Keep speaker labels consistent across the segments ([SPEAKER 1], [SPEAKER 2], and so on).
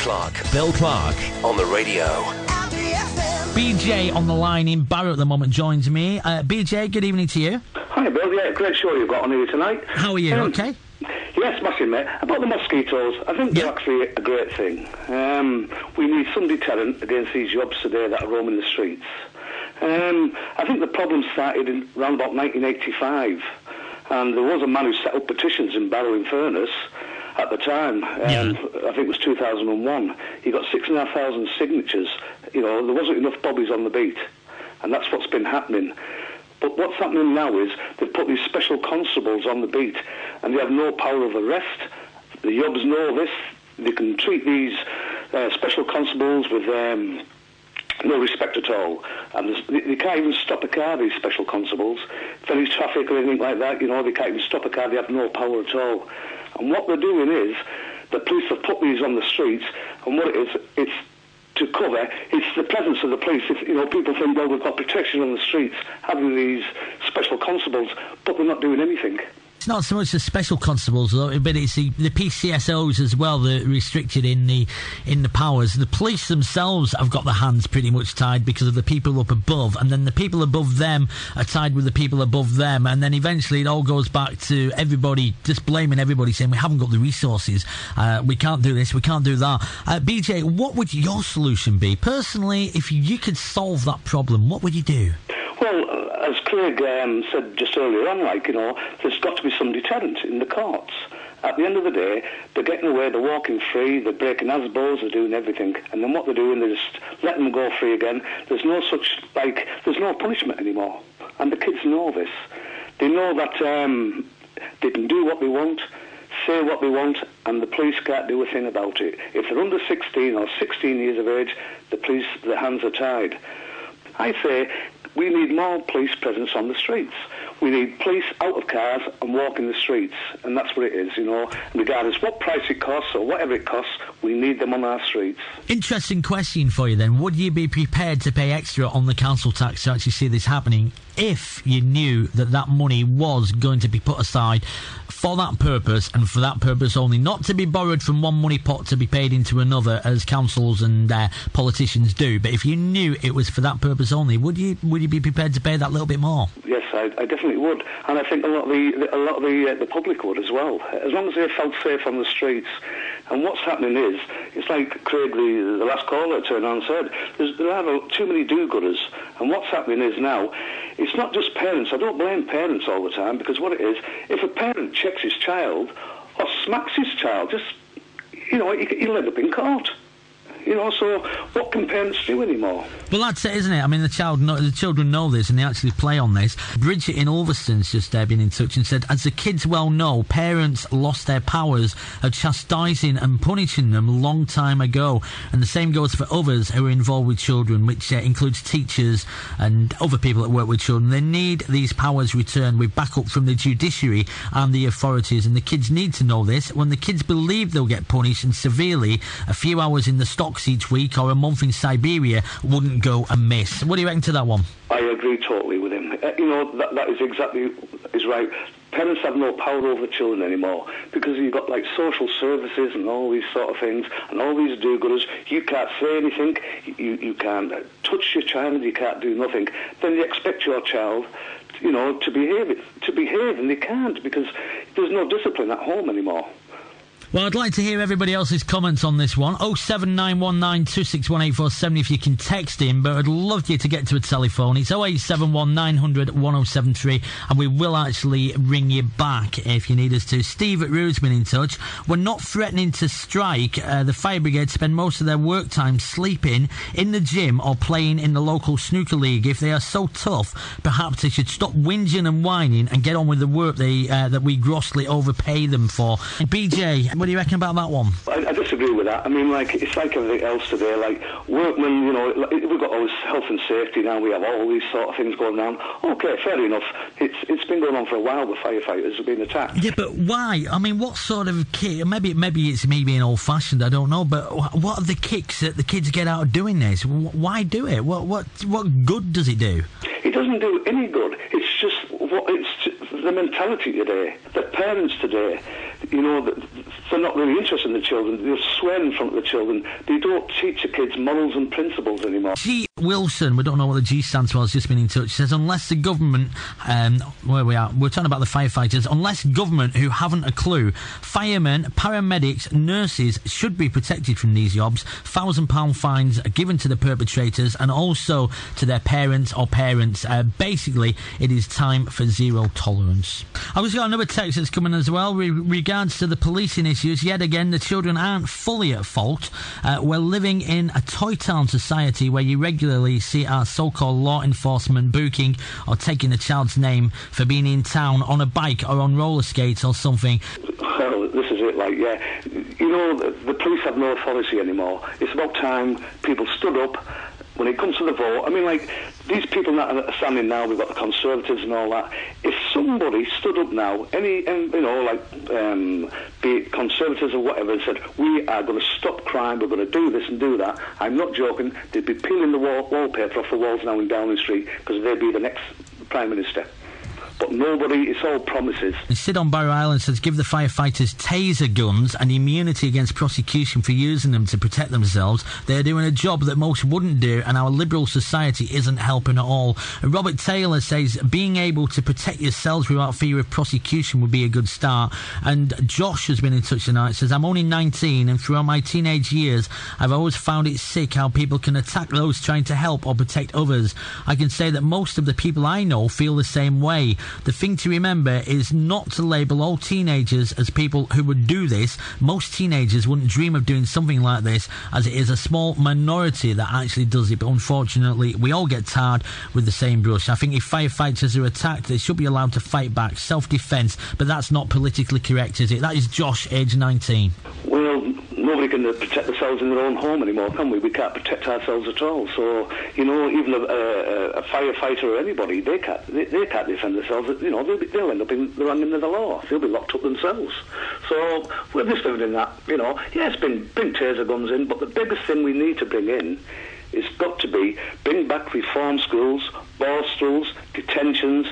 [SPEAKER 1] Bill Clark on the radio.
[SPEAKER 2] BJ on the line in Barrow at the moment joins me. BJ, good evening to you.
[SPEAKER 3] Hi, Bill. Yeah, great show you've got on here tonight.
[SPEAKER 2] How are you? Okay?
[SPEAKER 3] Yes, smashing, mate. About the mosquitoes, I think they're actually a great thing. We need some deterrent against these yobs today that are roaming the streets. I think the problem started around about 1985, and there was a man who set up petitions in Barrow in Furness at the time. I think it was 2001. He got 6,500 signatures. You know, there wasn't enough bobbies on the beat, and that's what's been happening. But what's happening now is they've put these special constables on the beat, and they have no power of arrest. The yobs know this. They can treat these special constables with no respect at all. And they can't even stop a car, these special constables. If any traffic or anything like that, you know, they can't even stop a car. They have no power at all. And what they're doing is, the police have put these on the streets, and what it is, it's to cover, it's the presence of the police. If, you know, people think, well, we've got protection on the streets, having these special constables, but they're not doing anything.
[SPEAKER 2] It's not so much the special constables, though, but it's the PCSOs as well that are restricted in the powers. The police themselves have got their hands pretty much tied because of the people up above, and then the people above them are tied with the people above them, and then eventually it all goes back to everybody just blaming everybody, saying we haven't got the resources, we can't do this, we can't do that. BJ, what would your solution be? Personally, if you could solve that problem, what would you do?
[SPEAKER 3] Well, as Craig said just earlier on, like, you know, there's got to be some deterrent in the courts. At the end of the day, they're getting away, they're walking free, they're breaking ASBOs, they're doing everything. And then what they're doing, they're just letting them go free again. There's no such, like, there's no punishment anymore. And the kids know this. They know that they can do what they want, say what they want, and the police can't do a thing about it. If they're under 16 or 16 years of age, the police, their hands are tied. I say we need more police presence on the streets. We need police out of cars and walking the streets, and that's what it is, you know. Regardless what price it costs or whatever it costs, we need them on our streets.
[SPEAKER 2] Interesting question for you then. Would you be prepared to pay extra on the council tax to actually see this happening if you knew that that money was going to be put aside for that purpose and for that purpose only, not to be borrowed from one money pot to be paid into another as councils and politicians do, but if you knew it was for that purpose only, would you be prepared to pay that little bit more?
[SPEAKER 3] Yes, I definitely would, and I think a lot of the public would as well, as long as they felt safe on the streets. And what's happening is, it's like Craig, the last caller turned on and said, there are too many do-gooders, and what's happening is now, it's not just parents. I don't blame parents all the time, because what it is, if a parent checks his child or smacks his child, just, you know, he'll end up in court. You know, so what can parents do anymore?
[SPEAKER 2] Well, that's it, isn't it? I mean, the children know this, and they actually play on this. Bridget in Ulverston's just been in touch and said, as the kids well know, parents lost their powers of chastising and punishing them a long time ago. And the same goes for others who are involved with children, which includes teachers and other people that work with children. They need these powers returned with backup from the judiciary and the authorities, and the kids need to know this. When the kids believe they'll get punished, and severely, a few hours in the stocks each week or a month in Siberia wouldn't go amiss. What do you reckon to that one?
[SPEAKER 3] I agree totally with him. You know, that is exactly is right. Parents have no power over children anymore because you've got like social services and all these sort of things and all these do-gooders. You can't say anything. You can't touch your child. You can't do nothing. Then you expect your child, you know, to behave, and they can't because there's no discipline at home anymore.
[SPEAKER 2] Well, I'd like to hear everybody else's comments on this one. 07919 261 if you can text in, but I'd love you to get to a telephone. It's 0871 900 1073, and we will actually ring you back if you need us to. Steve at Rude's been in touch. We're not threatening to strike. The fire brigade spend most of their work time sleeping in the gym or playing in the local snooker league. If they are so tough, perhaps they should stop whinging and whining and get on with the work that we grossly overpay them for. BJ, what do you reckon about that one?
[SPEAKER 3] I disagree with that. I mean, like, it's like everything else today. Like, workmen, you know, we've got all this health and safety now. We have all these sort of things going on. Okay, fair enough. It's been going on for a while with firefighters have been attacked. Yeah,
[SPEAKER 2] but why? I mean, what sort of kick? Maybe it's me being old-fashioned, I don't know, but what are the kicks that the kids get out of doing this? Why do it? What good does it do?
[SPEAKER 3] It doesn't do any good. It's just the mentality today. The parents today, you know, they're not really interested in the children. They're swearing in front of the children. They don't teach the kids morals and principles anymore.
[SPEAKER 2] G. Wilson, we don't know what the G stands for, has just been in touch, says unless the government, where we are, we're talking about the firefighters, unless government who haven't a clue, firemen, paramedics, nurses should be protected from these jobs. £1,000 fines are given to the perpetrators and also to their parents or parents. Basically, it is time for zero tolerance. I've just got another text that's coming as well. Regards to the policing issues, yet again, the children aren't fully at fault. We're living in a toy town society where you regularly see our so-called law enforcement booking or taking a child's name for being in town on a bike or on roller skates or something.
[SPEAKER 3] Well, this is it, like, yeah. You know, the police have no authority anymore. It's about time people stood up. When it comes to the vote, I mean, like, these people that are standing now, we've got the Conservatives and all that. If somebody stood up now, be it Conservatives or whatever, and said, we are going to stop crime, we're going to do this and do that, I'm not joking, they'd be peeling the wallpaper off the walls now in Downing Street because they'd be the next Prime Minister. But nobody, it's all promises. Sid on Barrow Island says, give the firefighters taser guns and immunity against prosecution for using them to protect themselves. They're doing a job that most wouldn't do, and our liberal society isn't helping at all. Robert Taylor says, being able to protect yourselves without fear of prosecution would be a good start. And Josh has been in touch tonight, says, I'm only 19, and throughout my teenage years, I've always found it sick how people can attack those trying to help or protect others. I can say that most of the people I know feel the same way. The thing to remember is not to label all teenagers as people who would do this. Most teenagers wouldn't dream of doing something like this, as it is a small minority that actually does it. But unfortunately, we all get tarred with the same brush. I think if firefighters are attacked, they should be allowed to fight back, self-defence, but that's not politically correct, is it? That is Josh, age 19. Well, nobody can protect themselves in their own home anymore, can we? We can't protect ourselves at all. So, you know, even a firefighter or anybody, they can't defend themselves. You know, they'll end up in the wrong end of the law. They'll be locked up themselves. So we're just living in that, you know. Yes, bring taser guns in, but the biggest thing we need to bring in is got to be bring back reform schools, borstalls, detentions,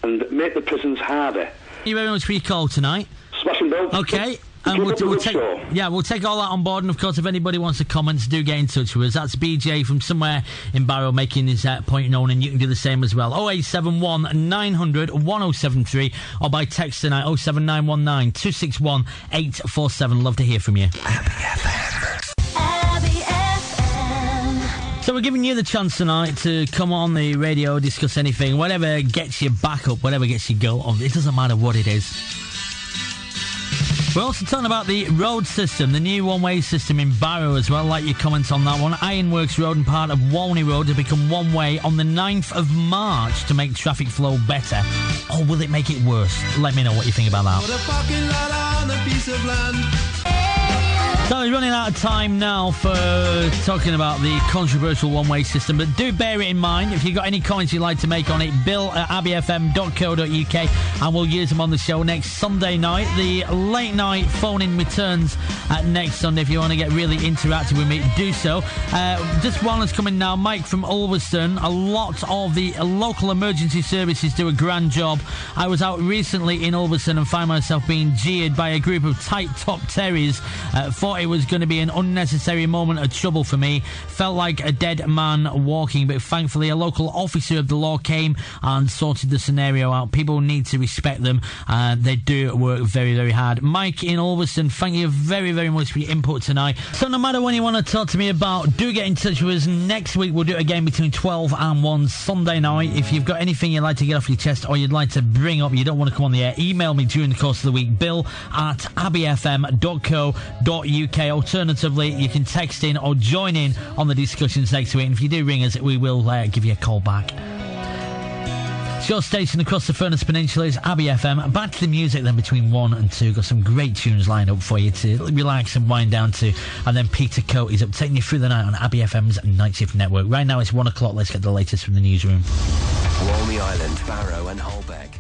[SPEAKER 3] and make the prisons harder. Thank you very much for your call tonight. Smashing Bill. Okay. And we'll take all that on board, and of course if anybody wants to comment, do get in touch with us. That's BJ from somewhere in Barrow making his point known, and you can do the same as well. 0871 900 1073 or by text tonight 07919 261 847. Love to hear from you.
[SPEAKER 1] Abbey FM.
[SPEAKER 4] Abbey FM.
[SPEAKER 2] So we're giving you the chance tonight to come on the radio, discuss anything, whatever gets you back up, whatever gets you go on. It doesn't matter what it is. We're also talking about the road system, the new one-way system in Barrow as well. Like your comments on that one. Ironworks Road and part of Walney Road to become one-way on the 9th of March to make traffic flow better. Or will it make it worse? Let me know what you think about that.
[SPEAKER 5] What a fucking lot on a piece of land.
[SPEAKER 2] So we're running out of time now for talking about the controversial one-way system, but do bear it in mind. If you've got any comments you'd like to make on it, bill@abbeyfm.co.uk, and we'll use them on the show next Sunday night. The late night phone-in returns next Sunday. If you want to get really interactive with me, do so. Just one that's coming now, Mike from Ulverston. A lot of the local emergency services do a grand job. I was out recently in Ulverston and found myself being jeered by a group of tight-top terriers. Thought it was going to be an unnecessary moment of trouble for me. Felt like a dead man walking, but thankfully a local officer of the law came and sorted the scenario out. People need to respect them. They do work very, very hard. Mike in Ulverston, thank you very, very much for your input tonight. So no matter what you want to talk to me about, do get in touch with us. Next week we'll do it again between 12 and 1 Sunday night. If you've got anything you'd like to get off your chest or you'd like to bring up, you don't want to come on the air, email me during the course of the week, bill@abbeyfm.co.uk. Alternatively, you can text in or join in on the discussions next week. And if you do ring us, we will give you a call back. It's your station across the Furness Peninsula is Abbey FM. Back to the music then between 1 and 2. Got some great tunes lined up for you to relax and wind down to. And then Peter Cote is up taking you through the night on Abbey FM's Night Shift Network. Right now it's 1 o'clock. Let's get the latest from the newsroom.
[SPEAKER 1] Walney Island, Barrow and Holbeck.